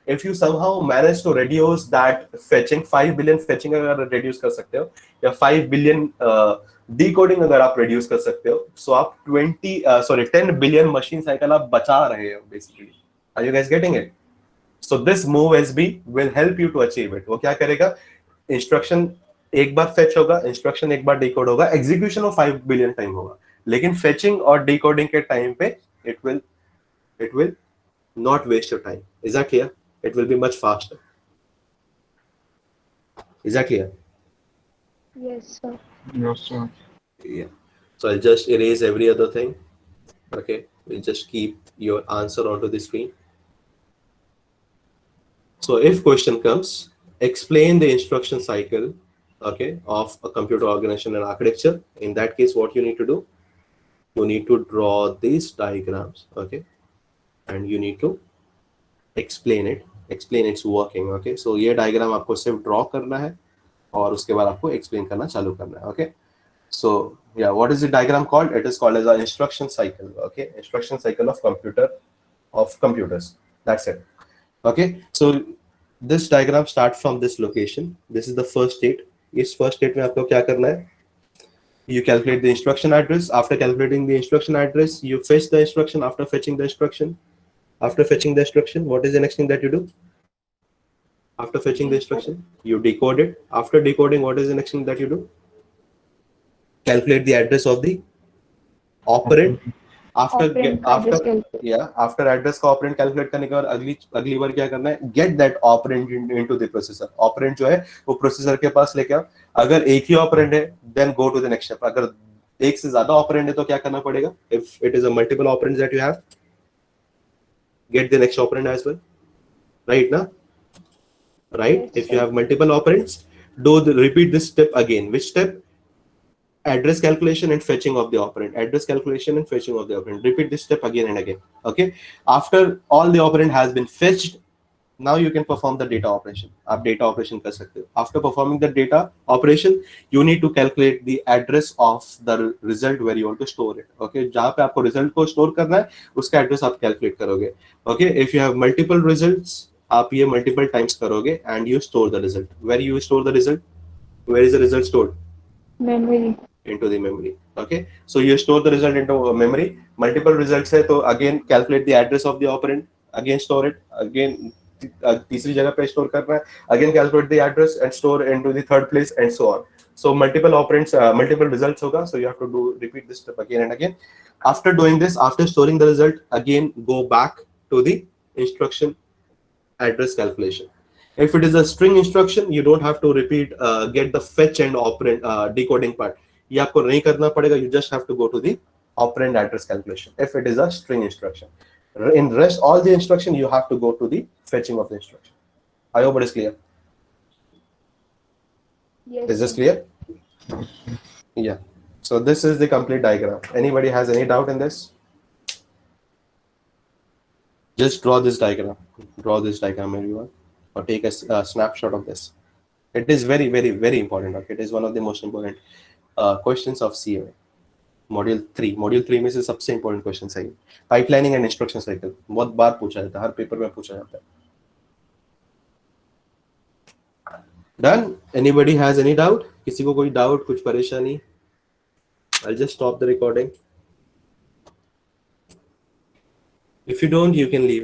If you somehow manage to reduce that fetching, 5 billion fetching अगर reduce कर सकते हो, या 5 billion decoding अगर आप reduce कर सकते हो, so आप 10 billion machine cycle आप बचा रहे हो basically. Are you guys getting it? So this move SB will help you to achieve it. वो क्या करेगा? Instruction एक बार fetch होगा, instruction एक बार decode होगा, execution वो 5 billion time होगा, लेकिन fetching और decoding के time पे it will not waste your time. Is that clear? It will be much faster. Is that clear? Yes, sir. Yes, sir. Yeah. So I'll just erase every other thing. Okay. We'll just keep your answer onto the screen. So if question comes, explain the instruction cycle, okay, of a computer organization and architecture. In that case, what you need to do? You need to draw these diagrams, okay, and you need to explain its working, okay. So ये diagram आपको सिर्फ draw करना है और उसके बाद आपको explain करना चालू करना है. Okay, so yeah, what is the diagram called? It is called as an instruction cycle. Okay, instruction cycle of computers. That's it. Okay, so this diagram starts from this location. This is the first state. इस first state में आपको क्या करना है? You calculate the instruction address. After calculating the instruction address, you fetch the instruction. After fetching the instruction, what is the next thing that you do? After fetching the instruction, you decode it. After decoding, what is the next thing that you do? Calculate the address of the operand. After address का operand calculate करने के बाद अगली बार क्या करना है? Get that operand into the processor. Operand जो है वो processor के पास लेके आओ. अगर एक ही operand है, then go to the next step. अगर एक से ज्यादा operand है तो क्या करना पड़ेगा? If it is a multiple operands that you have, get the next operand as well. Right now? Right? If you have multiple operands, repeat this step again. Which step? Address calculation and fetching of the operand. Address calculation and fetching of the operand. Repeat this step again and again. Okay. After all the operand has been fetched, now you can perform the data operation. आप data operation कर सकते हो. After performing the data operation, you need to calculate the address of the result where you want to store it. Okay. जहाँ पे आपको result को store करना है, उसका address आप calculate करोगे. Okay. If you have multiple results, आप ये multiple times करोगे and you store the result. Where you store the result? Where is the result stored? Memory. Into the memory. Okay, so you store the result into memory. Multiple results है तो again calculate the address of the operand, again store it, again तीसरी जगह पे store करना है, again calculate the address and store into the third place and so on. So multiple operands, multiple results होगा, so you have to repeat this step again and again. After doing this, after storing the result, again go back to the instruction address calculation. If it is a string instruction, you don't have to repeat get the fetch and operand decoding part. ये आपको नहीं करना पड़ेगा. You just have to go to the operand address calculation. If it is a string instruction, in rest all the instruction you have to go to the fetching of the instruction. I hope it is clear. Yes. Is this clear? Yeah. So this is the complete diagram. Anybody has any doubt in this? Just draw this diagram. Draw this diagram, everyone, or take a snapshot of this. It is very, very, very important. Okay, it is one of the most important questions of CA. Module 3 में से सबसे important question है. Pipelining and instruction cycle. बहुत बार पूछा जाता है, हर paper में पूछा जाता है. Done? Anybody has any doubt? किसी को कोई doubt, कुछ परेशानी? I'll just stop the recording. If you don't, you can leave.